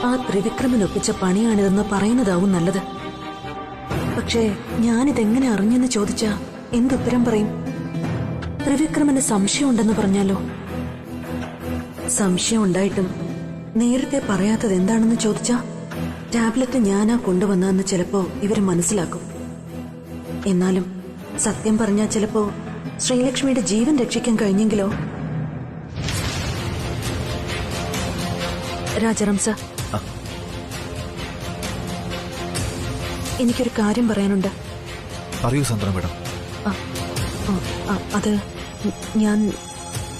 ആ ത്രിവിക്രമൻ ഒപ്പിച്ച പണിയാണിതെന്ന് പറയുന്നതാവും നല്ലത്. പക്ഷേ ഞാനിതെങ്ങനെ അറിഞ്ഞെന്ന് ചോദിച്ചാ എന്തുത്തരം പറയും? ത്രിവിക്രമന് സംശയമുണ്ടെന്ന് പറഞ്ഞാലോ? സംശയം ഉണ്ടായിട്ടും നേരത്തെ പറയാത്തത് എന്താണെന്ന് ചോദിച്ചാ ടാബ്ലറ്റ് ഞാനാ കൊണ്ടുവന്നതെന്ന് ചിലപ്പോ ഇവര് മനസ്സിലാക്കും. എന്നാലും സത്യം പറഞ്ഞാ ചിലപ്പോ ശ്രീലക്ഷ്മിയുടെ ജീവൻ രക്ഷിക്കാൻ കഴിഞ്ഞെങ്കിലോ? രാജാറാം സർ, എനിക്കൊരു കാര്യം പറയാനുണ്ട്. പറയൂ സന്ദ്ര മേഡം. അത് ഞാൻ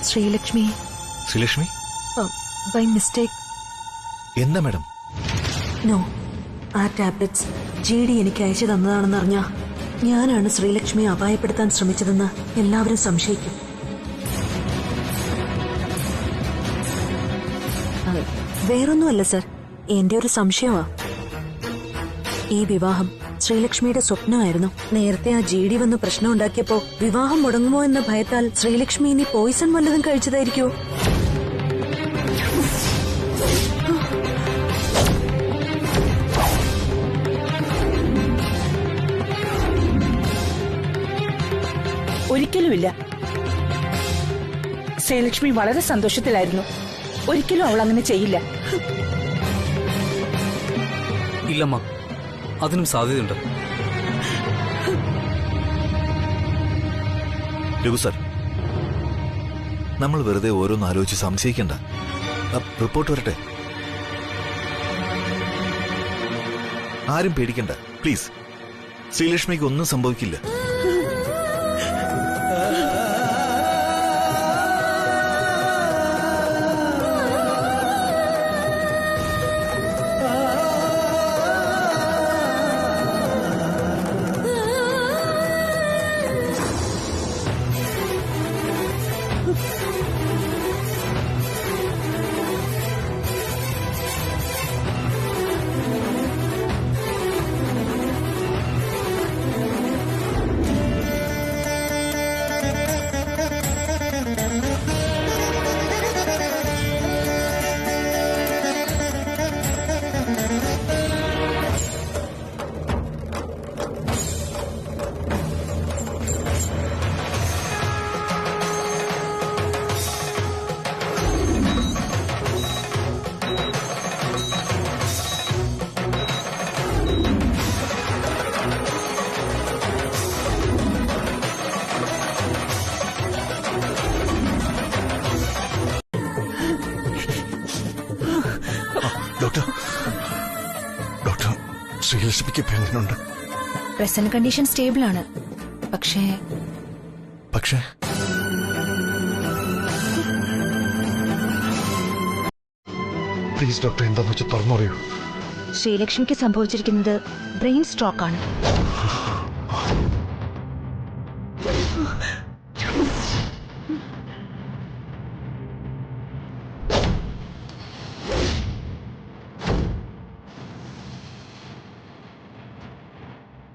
ശ്രീലക്ഷ്മി ബൈ മിസ്റ്റേക്ക്. എന്താ മേഡം? നോ, ആ ടാബ്ലറ്റ്സ് GD എനിക്ക് അയച്ചു തന്നതാണെന്ന് അറിഞ്ഞാ ഞാനാണ് ശ്രീലക്ഷ്മിയെ അപായപ്പെടുത്താൻ ശ്രമിച്ചതെന്ന് എല്ലാവരും സംശയിക്കും. വേറൊന്നുമല്ല സർ, എന്റെ ഒരു സംശയമാ. ഈ വിവാഹം ശ്രീലക്ഷ്മിയുടെ സ്വപ്നമായിരുന്നു. നേരത്തെ ആ GD വന്ന് പ്രശ്നം ഉണ്ടാക്കിയപ്പോ വിവാഹം മുടങ്ങുമോ എന്ന ഭയത്താൽ ശ്രീലക്ഷ്മി ഇനി പോയിസൺ വല്ലതും കഴിച്ചതായിരിക്കോ? ഒരിക്കലുമില്ല. ശ്രീലക്ഷ്മി വളരെ സന്തോഷത്തിലായിരുന്നു. ഒരിക്കലും അവൾ അങ്ങനെ ചെയ്യില്ല. ഇല്ലമ്മ, അതിനും സാധ്യതയുണ്ട്. രഘു സർ, നമ്മൾ വെറുതെ ഓരോന്ന് ആലോചിച്ച് സംശയിക്കണ്ട. റിപ്പോർട്ട് വരട്ടെ. ആരും പേടിക്കണ്ട പ്ലീസ്. ശ്രീലക്ഷ്മിക്ക് ഒന്നും സംഭവിക്കില്ല. ഡോക്ടർ, ശ്രീലക്ഷ്മിക്ക് ഇപ്പൊ എങ്ങനെയുണ്ട്? പ്രസന്റ് കണ്ടീഷൻ സ്റ്റേബിൾ ആണ്. പക്ഷേ പ്ലീസ് ഡോക്ടർ, എന്താന്ന് വെച്ചാൽ തുറന്നു പറയൂ. ശ്രീലക്ഷ്മിക്ക് സംഭവിച്ചിരിക്കുന്നത് ബ്രെയിൻ സ്ട്രോക്ക് ആണ്.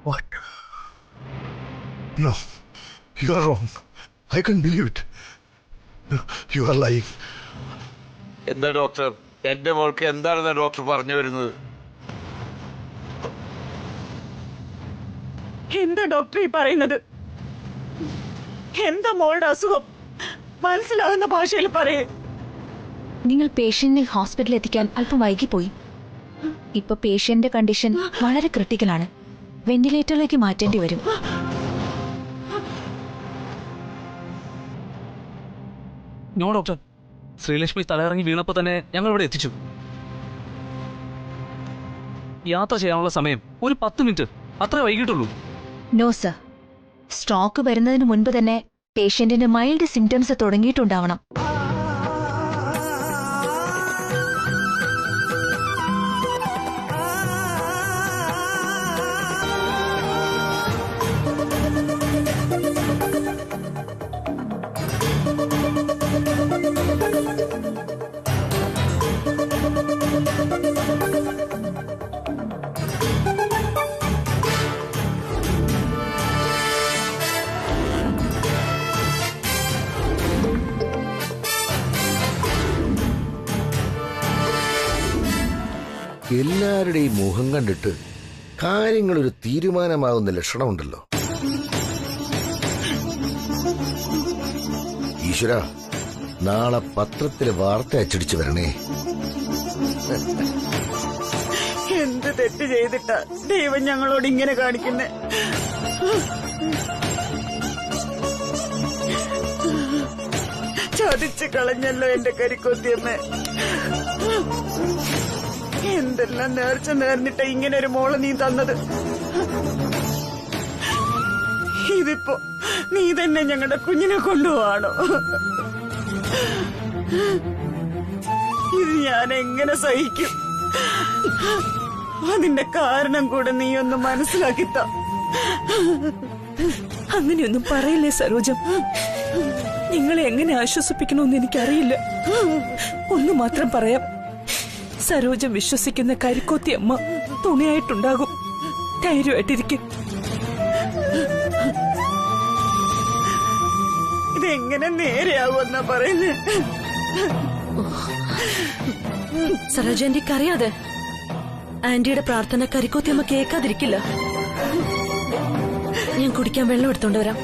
What? No, you are wrong. I can't believe it. You are lying. എന്താ ഡോക്ടർ, എന്റെ മോൾക്ക് എന്താണെന്ന് ഡോക്ടർ പറഞ്ഞു വരുന്നത്? എന്താ ഡോക്ടർ ഈ പറയുന്നത്? എന്താ മോളുടെ അസുഖം? മനസ്സിലാകുന്ന ഭാഷയിൽ പറയേ. നിങ്ങൾ പേഷ്യന്റിനെ ഹോസ്പിറ്റലിൽ എത്തിക്കാൻ അല്പം വൈകിപ്പോയി. ഇപ്പൊ പേഷ്യന്റിന്റെ കണ്ടീഷൻ വളരെ ക്രിട്ടിക്കലാണ്. വെന്റിലേറ്ററിലേക്ക് മാറ്റേണ്ടി വരും. നോ ഡോക്ടർ, ശ്രീലക്ഷ്മി തലയിറങ്ങി വീണപ്പോൾ തന്നെ ഞങ്ങൾ ഇവിടെ എത്തിച്ചു. യാത്ര ചെയ്യാനുള്ള സമയം ഒരു 10 മിനിറ്റ്, അത്ര വൈകിട്ടുള്ളൂ. നോ സർ, സ്ട്രോക്ക് വരുന്നതിന് മുൻപ് തന്നെ പേഷ്യന്റിന് മൈൽഡ് സിംറ്റംസ് തുടങ്ങിയിട്ടുണ്ടാവണം. എല്ലാവരുടെയും മുഖം കണ്ടിട്ട് കാര്യങ്ങളൊരു തീരുമാനമാകുന്ന ലക്ഷണമുണ്ടല്ലോ. ഈശ്വര, നാളെ പത്രത്തില് വാർത്ത അച്ചടിച്ചു വരണേ. എന്ത് തെറ്റ് ചെയ്തിട്ടാ ദൈവം ഞങ്ങളോട് ഇങ്ങനെ കാണിക്കുന്നേ? ചതിച്ചു കളഞ്ഞല്ലോ എന്റെ കരിക്കോത്തിയമ്മേ. എന്തെല്ലാം നേർച്ച നേർന്നിട്ട് ഇങ്ങനെ ഒരു മോളെ നീ തന്നത്. ഇതിപ്പോ നീ തന്നെ ഞങ്ങളുടെ കുഞ്ഞിനെ കൊണ്ടുപോവാണോ? ഇത് ഞാൻ എങ്ങനെ സഹിക്കും? അതിന്റെ കാരണം കൂടെ നീ ഒന്ന് മനസ്സിലാക്കിത്ത. അങ്ങനെയൊന്നും പറയില്ലേ സരോജം. നിങ്ങളെ എങ്ങനെ ആശ്വസിപ്പിക്കണമെന്ന് എനിക്കറിയില്ല. ഒന്നു മാത്രം പറയാം, സരോജം വിശ്വസിക്കുന്ന കരിക്കോത്തി അമ്മ തുണയായിട്ടുണ്ടാകും. ധൈര്യമായിട്ടിരിക്കും. ഇതെങ്ങനെ നേരെയാകുമെന്നാ പറയുന്നേ? സരോജ ആന്റിക്ക് അറിയാതെ ആന്റിയുടെ പ്രാർത്ഥന കരിക്കോത്തിയമ്മ കേൾക്കാതിരിക്കില്ല. ഞാൻ കുടിക്കാൻ വെള്ളം എടുത്തോണ്ട് വരാം.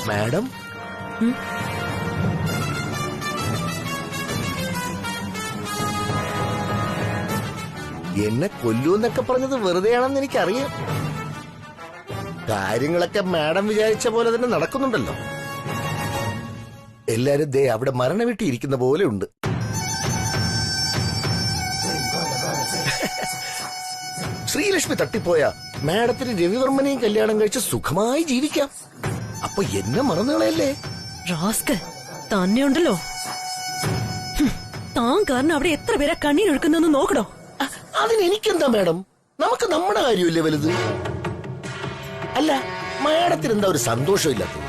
മാഡം, എന്നെ കൊല്ലൂന്നൊക്കെ പറഞ്ഞത് വെറുതെയാണെന്ന് എനിക്കറിയാം. കാര്യങ്ങളൊക്കെ മാഡം വിചാരിച്ച പോലെ തന്നെ നടക്കുന്നുണ്ടല്ലോ. എല്ലാരും ദേ അവിടെ മരണ വീട്ടിയിരിക്കുന്ന പോലെ ഉണ്ട്. ശ്രീലക്ഷ്മി തട്ടിപ്പോയ മാഡത്തിന് രവിവർമ്മനെയും കല്യാണം കഴിച്ച് സുഖമായി ജീവിക്കാം. അപ്പൊ എന്നെ മറന്നുകളയല്ലേ? റാസ്കൽ തന്നെ ഉണ്ടല്ലോ. താൻ കാരണം അവിടെ എത്ര പേരെ കണ്ണീരൊഴുക്കുന്നെന്ന് നോക്കണോ? അതിനെനിക്കെന്താ മാഡം, നമുക്ക് നമ്മുടെ കാര്യമില്ലേ വലുത്. അല്ല, മാഡത്തിന് എന്താ ഒരു സന്തോഷമില്ലാത്തത്?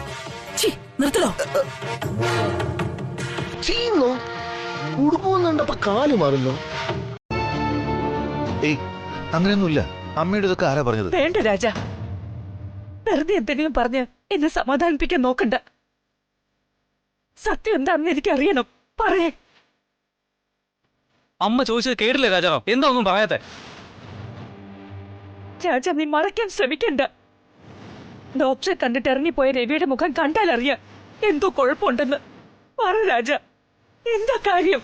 നിർത്തലോ. ചെയ്യുന്നു കുടുംബം കാല് മാറുന്നു. ഏയ്, അങ്ങനെയൊന്നുമില്ല. അമ്മയുടെ ഇതൊക്കെ ആരാ പറഞ്ഞത്? വേണ്ട രാജ, വെറുതെ എന്തെങ്കിലും പറഞ്ഞ് എന്നെ സമാധാനിപ്പിക്കാൻ നോക്കണ്ട. സത്യം എന്താണെന്ന് എനിക്കറിയണം. പറയേ. അമ്മ ചോദിച്ചത് കേട്ടില്ലേ രാജാ? എന്താ ഒന്നും പറയാത്തെ? രാജ, നീ മറയ്ക്കാൻ ശ്രമിക്കണ്ട. ഡോക്ടറെ കണ്ടിട്ട് ഇറങ്ങിപ്പോയ രവിയുടെ മുഖം കണ്ടാൽ അറിയാം എന്തോ കുഴപ്പമുണ്ടെന്ന്. പറ രാജ, എന്താ കാര്യം?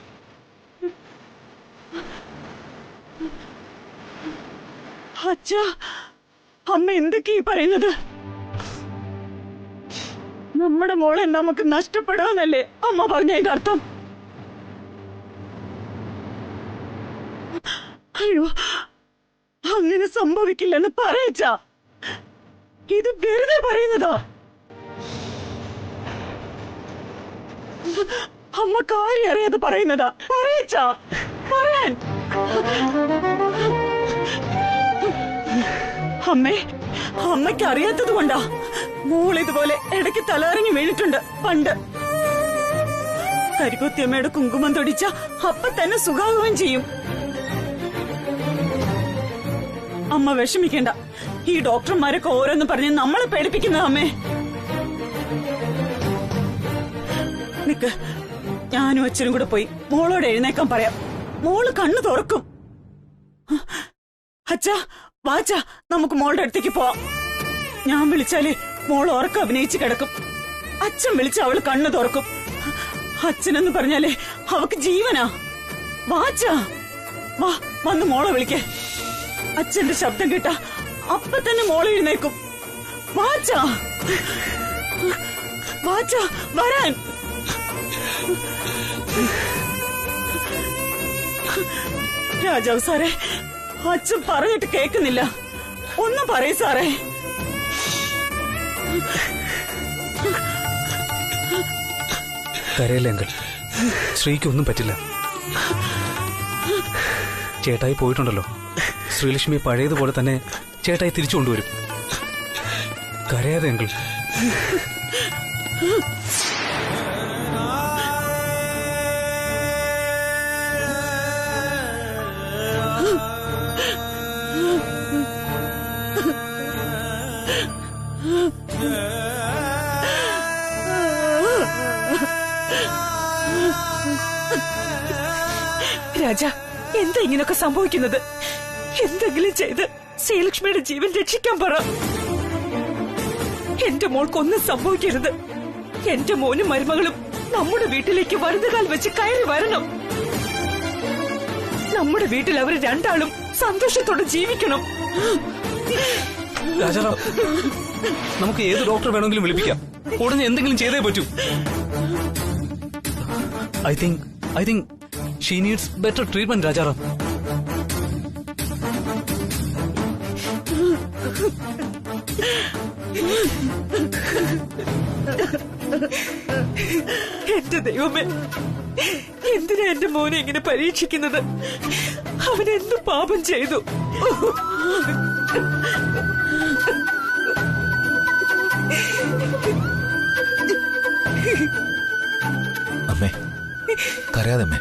അച്ഛാ, അമ്മ എന്തൊക്കെയാ പറയുന്നത്? നമ്മുടെ മോളെ നമുക്ക് നഷ്ടപ്പെടാന്നല്ലേ അമ്മ പറഞ്ഞതിന്റെ അർത്ഥം? അയ്യോ, അങ്ങനെ സംഭവിക്കില്ലെന്ന് പറയച്ചാ. ഇത് വെറുതെ പറയുന്നതാ. അമ്മ കാര്യം അറിയാതെ പറയുന്നതാ. പറയച്ചാ, പറയാൻ. അമ്മേ, അമ്മയ്ക്ക് അറിയാത്തത് കൊണ്ടാ. മോൾ ഇതുപോലെ ഇടയ്ക്ക് തലറിഞ്ഞു വീണിട്ടുണ്ട് പണ്ട്. കരിക്കൊത്തിയമ്മയുടെ കുങ്കുമം തൊടിച്ച അപ്പൊ തന്നെ സുഖാവുകയും ചെയ്യും. അമ്മ വിഷമിക്കേണ്ട. ഈ ഡോക്ടർമാരൊക്കെ ഓരോന്ന് പറഞ്ഞ് നമ്മളെ പേടിപ്പിക്കുന്ന അമ്മേ. നിക്ക്, ഞാനും അച്ഛനും കൂടെ പോയി മോളോട് എഴുന്നേക്കാൻ പറയാം. മോള് കണ്ണു തുറക്കും. അച്ഛാ, വാച്ചാ, നമുക്ക് മോളുടെ അടുത്തേക്ക് പോവാം. ഞാൻ വിളിച്ചാലേ മോൾ ഉറക്കം അഭിനയിച്ച് കിടക്കും. അച്ഛൻ വിളിച്ച അവള് കണ്ണു തുറക്കും. അച്ഛനെന്ന് പറഞ്ഞാലേ അവക്ക് ജീവനാ. വാച്ചാ, വാ, വന്ന് മോളെ വിളിക്കേ. അച്ഛന്റെ ശബ്ദം കേട്ടാ അപ്പൊ തന്നെ മോളെ എഴുന്നേക്കും. വാച്ചാ, വാച്ചാ, വരാൻ. രാജാവ് സാറേ, അച്ഛൻ പറഞ്ഞിട്ട് കേൾക്കുന്നില്ല. ഒന്നും പറയ് സാറേ. കരയില്ലെങ്കിൽ ശ്രീക്കൊന്നും പറ്റില്ല. ചേട്ടായി പോയിട്ടുണ്ടല്ലോ, ശ്രീലക്ഷ്മി പഴയതുപോലെ തന്നെ ചേട്ടായി തിരിച്ചു കൊണ്ടുവരും. കരയാതെ അങ്കിൾ. രാജ, എന്താ ഇങ്ങനൊക്കെ സംഭവിക്കുന്നത്? എന്തെങ്കിലും ചെയ്ത് ശ്രീലക്ഷ്മിയുടെ ജീവൻ രക്ഷിക്കാൻ പറ. എന്റെ മോൾക്കൊന്നും സംഭവിക്കരുത്. എന്റെ മോനും മരുമകളും നമ്മുടെ വീട്ടിലേക്ക് വലതുകാൽ വെച്ച് കയറി വരണം. നമ്മുടെ വീട്ടിൽ അവർ രണ്ടാളും സന്തോഷത്തോടെ ജീവിക്കണം. രാജാറാം, നമുക്ക് ഏത് ഡോക്ടർ വേണമെങ്കിലും വിളിപ്പിക്കാം. ഉടനെ എന്തെങ്കിലും ചെയ്തേ പറ്റൂ. I think she needs better treatment, Rajaram. എന്റെ ദൈവമേ, എന്തിനാ എന്റെ മോനെ ഇങ്ങനെ പരീക്ഷിക്കുന്നത്? അവൻ എന്ത് പാപം ചെയ്തു? അമ്മേ, കരയാതെ അമ്മേ.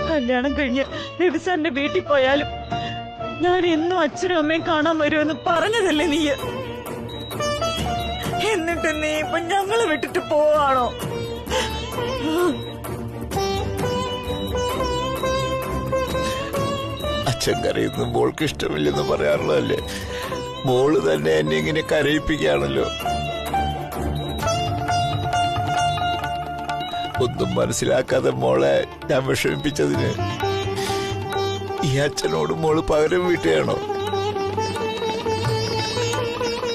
കല്യാണം കഴിഞ്ഞ് രവിസാറിന്റെ വീട്ടിൽ പോയാലും ഞാൻ എന്നും അച്ഛനും അമ്മയും കാണാൻ വരുമെന്ന് പറഞ്ഞതല്ലേ നീ? എന്നിട്ട് നീ ഇപ്പൊ ഞങ്ങളെ വിട്ടിട്ട് പോവാണോ? അച്ഛൻ കരയുന്നു മോൾക്ക് ഇഷ്ടമില്ലെന്ന് പറയാറുള്ളതല്ലേ? മോള് തന്നെ എന്നെ ഇങ്ങനെ കരയിപ്പിക്കുകയാണല്ലോ. ഒന്നും മനസ്സിലാക്കാതെ മോളെ ഞാൻ വിഷമിപ്പിച്ചതിന് ഈ അച്ഛനോട് മോള് പകരം വീട്ടുകയാണോ?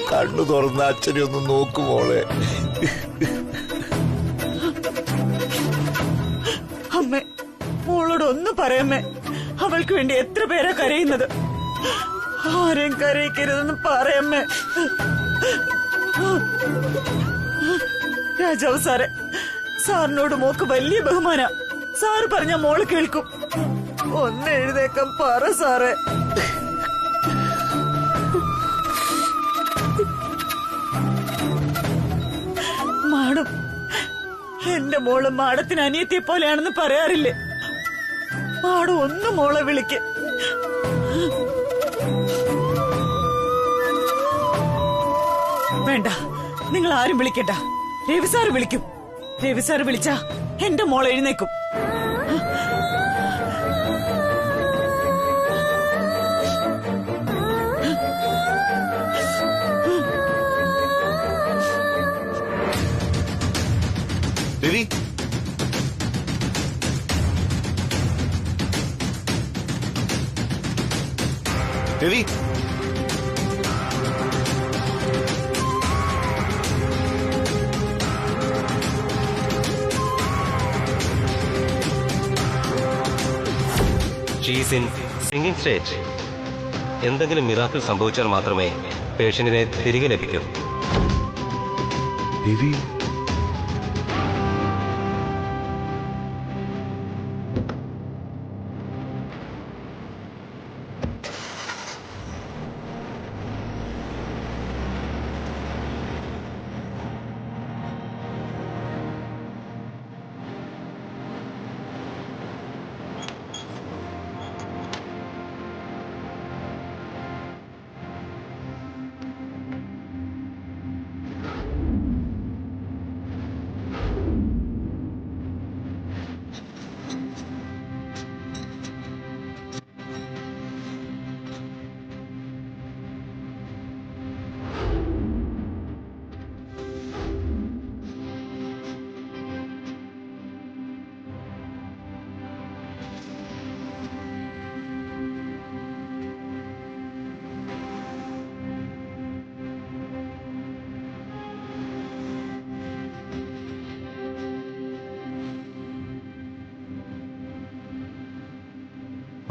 കണ്ണു തുറന്ന അച്ഛനെ ഒന്ന് നോക്കു മോളെ. അമ്മേ, മോളോട് ഒന്ന് പറയമ്മേ. അവൾക്ക് വേണ്ടി എത്ര പേരാ കരയുന്നത്. ആരെയും കരയിക്കരുതെന്ന് പറയമ്മേ. രാജാവ് സാറെ, സാറിനോട് മോക്ക് വലിയ ബഹുമാന. സാറ് പറഞ്ഞ മോള് കേൾക്കും. ഒന്ന് എഴുതേക്കാൻ പറ സാറേ. മാഡം, എന്റെ മോള് മാഡത്തിന് അനിയത്തിയെ പോലെയാണെന്ന് പറയാറില്ലേ? മാഡം ഒന്ന് മോളെ വിളിക്ക്. വേണ്ട, നിങ്ങൾ ആരും വിളിക്കണ്ട. രവിസാറ് വിളിക്കും. രവിസാറ് വിളിച്ചാ എന്റെ മോളെ എഴുന്നേക്കും. Ravi, Ravi, she's in singing stage. എന്തെങ്കിലും മിറാക്കിൾ സംഭവിച്ചാൽ മാത്രമേ പേഷ്യന്റിനെ തിരികെ ലഭിക്കൂ. രവി,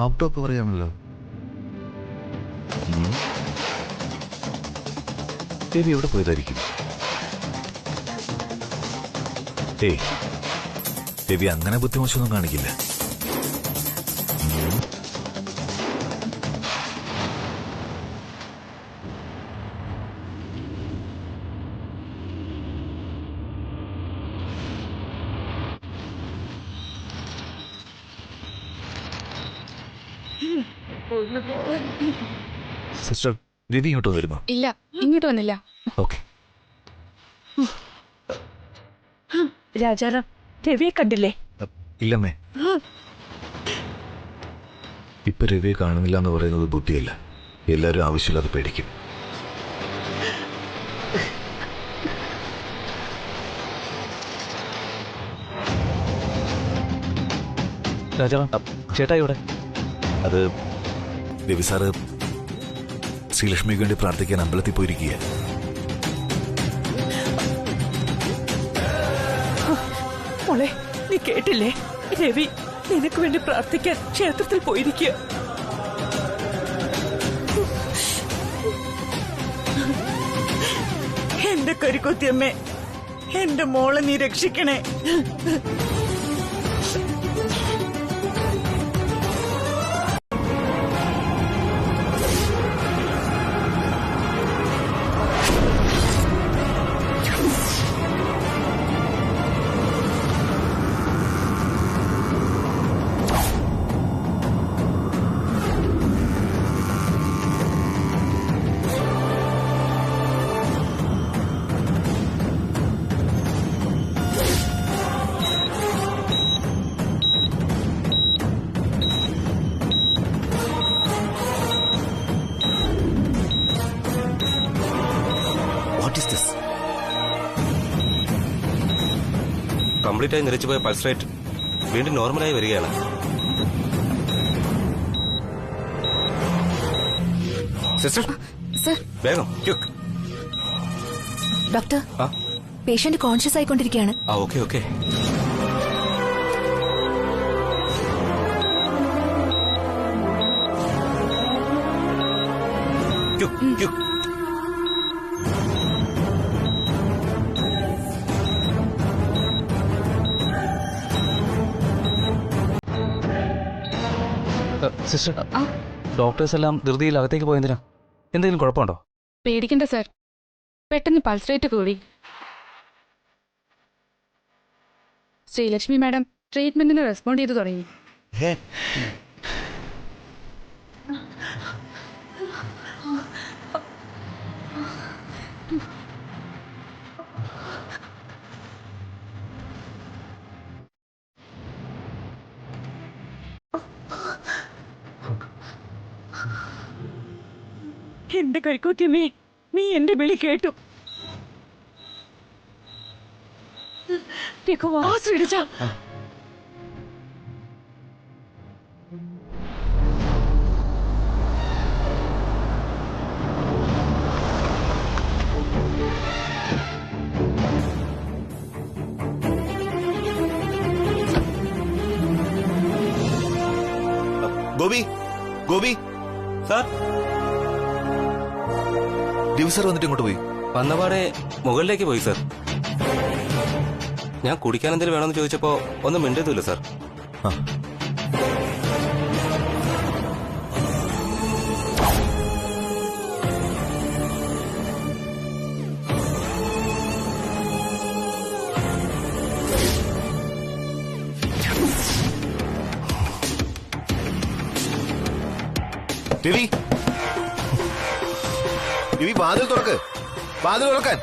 ലാപ്ടോപ്പ് പറയാമല്ലോ. ദേവി എവിടെ പോയതായിരിക്കും? ഏയ്, ദേവി അങ്ങനെ ബുദ്ധിമോശമൊന്നും കാണിക്കില്ല. സിസ്റ്റർ, രവി ഇങ്ങോട്ട് വരുമോ? ഇല്ല, ഇങ്ങോട്ട് വന്നില്ല. ഓക്കെ. രാജാറാം, രവിയെ കണ്ടില്ലേ? ഇല്ലമ്മേ, ഇപ്പൊ രവിയെ കാണുന്നില്ല എന്ന് പറയുന്നത് ബുദ്ധിയല്ല. എല്ലാവരും ആവശ്യമില്ലാതെ പേടിക്കും. രാജാറാം, ചേട്ടാ ഇവിടെ. അത് രവി സാറ് ശ്രീലക്ഷ്മിക്ക് വേണ്ടി പ്രാർത്ഥിക്കാൻ അമ്പലത്തിൽ പോയിരിക്കുക. മോളെ, നീ കേട്ടില്ലേ? രവി നിനക്ക് വേണ്ടി പ്രാർത്ഥിക്കാൻ ക്ഷേത്രത്തിൽ പോയിരിക്കുക. എന്റെ കരിക്കൊത്തിയമ്മേ, എന്റെ മോളെ നീ രക്ഷിക്കണേ. കംപ്ലീറ്റ് ആയി നിരച്ചുപോയ പൾസ് റേറ്റ് വീണ്ടും നോർമലായി വരികയാണ്. സിസ്റ്റർ, സർ, വേഗം ഡോക്ടർ, പേഷ്യന്റ് കോൺഷ്യസ് ആയിക്കൊണ്ടിരിക്കുകയാണ്. Okay okay. സിസ്റ്റർ, ഡോക്ടേഴ്സ് എല്ലാം ധൃതിയിൽ അകത്തേക്ക് പോയെന്തിനാ? എന്തെങ്കിലും കുഴപ്പമുണ്ടോ? പേടിക്കണ്ട സർ, പെട്ടെന്ന് പൾസ് റേറ്റ് കൂടി. ശ്രീലക്ഷ്മി മാഡം ട്രീറ്റ്മെന്റിന് റെസ്പോണ്ട് ചെയ്തു തുടങ്ങി. എന്റെ കരിക്കൂത്തിയമ്മേ, നീ എന്റെ വിളി കേട്ടു. ശ്രീലജ, ഗോപി, ഗോപി സാർ, രവി സാർ വന്നിട്ട് ഇങ്ങോട്ട് പോയി. വന്നപാടെ മുകളിലേക്ക് പോയി സാർ. ഞാൻ കുടിക്കാൻ എന്തെങ്കിലും വേണമെന്ന് ചോദിച്ചപ്പോ ഒന്നും മിണ്ടതുമില്ല സാർ. രവി, രവി, വാതിൽ തുറക്ക്, വാതിൽ തുറക്കാൻ.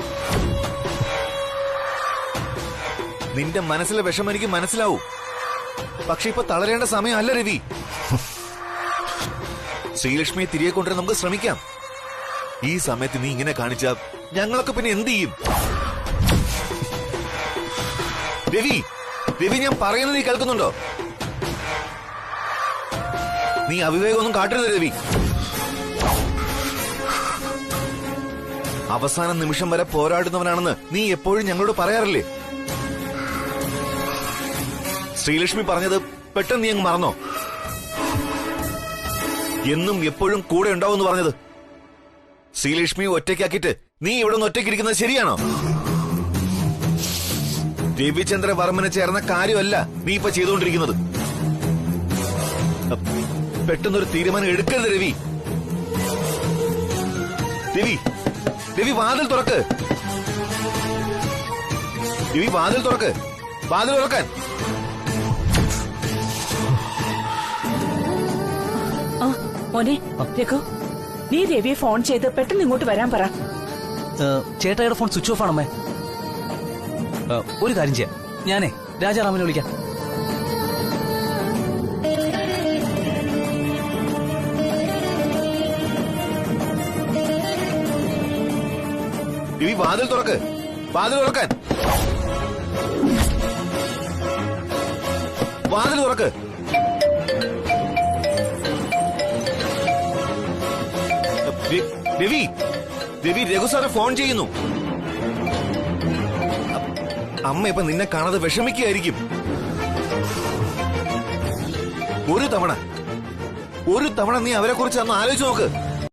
നിന്റെ മനസ്സിലെ വിഷമം എനിക്ക് മനസ്സിലാവൂ. പക്ഷെ ഇപ്പൊ തളരേണ്ട സമയമല്ല രവി. ശ്രീലക്ഷ്മിയെ തിരികെ കൊണ്ടുവരാൻ നമുക്ക് ശ്രമിക്കാം. ഈ സമയത്ത് നീ ഇങ്ങനെ കാണിച്ച ഞങ്ങളൊക്കെ പിന്നെ എന്ത് ചെയ്യും? രവി, രവി, ഞാൻ പറയുന്നത് നീ കേൾക്കുന്നുണ്ടോ? നീ അവിവേകമൊന്നും കാട്ടരുത് രവി. അവസാന നിമിഷം വരെ പോരാടുന്നവനാണെന്ന് നീ എപ്പോഴും ഞങ്ങളോട് പറയാറില്ലേ? ശ്രീലക്ഷ്മി പറഞ്ഞത് പെട്ടെന്ന് നീ അങ്ങ് മറന്നോ? എന്നും എപ്പോഴും കൂടെ ഉണ്ടാവും പറഞ്ഞത്. ശ്രീലക്ഷ്മി ഒറ്റയ്ക്കാക്കിയിട്ട് നീ ഇവിടെ നിന്ന് ഒറ്റയ്ക്കിരിക്കുന്നത് ശരിയാണോ? രവിചന്ദ്രവർമ്മന് ചേർന്ന കാര്യമല്ല നീ ഇപ്പൊ ചെയ്തുകൊണ്ടിരിക്കുന്നത്. പെട്ടെന്നൊരു തീരുമാനം എടുക്കരുത് രവി. രവി, രവി വാതിൽ തുറക്ക്. രവി വാതിൽ തുറക്ക്. വാതിൽ തുറക്കാൻ. മോനെ രഘു, നീ രവിയെ ഫോൺ ചെയ്ത് പെട്ടെന്ന് ഇങ്ങോട്ട് വരാൻ പറ. ചേട്ടായുടെ ഫോൺ സ്വിച്ച് ഓഫ് ആണമ്മേ. ഒരു കാര്യം ചെയ്യാം, ഞാനേ രാജാറാമിനെ വിളിക്കാം. രവി വാതിൽ തുറക്ക്. വാതിൽ തുറക്കാൻ. വാതിൽ തുറക്ക്. രവി, രവി, രഘു സാറ് ഫോൺ ചെയ്യുന്നു. അമ്മ ഇപ്പൊ നിന്നെ കാണാതെ വിഷമിക്കുകയായിരിക്കും. ഒരു തവണ നീ അവരെ കുറിച്ച് അന്ന് ആലോചിച്ച് നോക്ക്.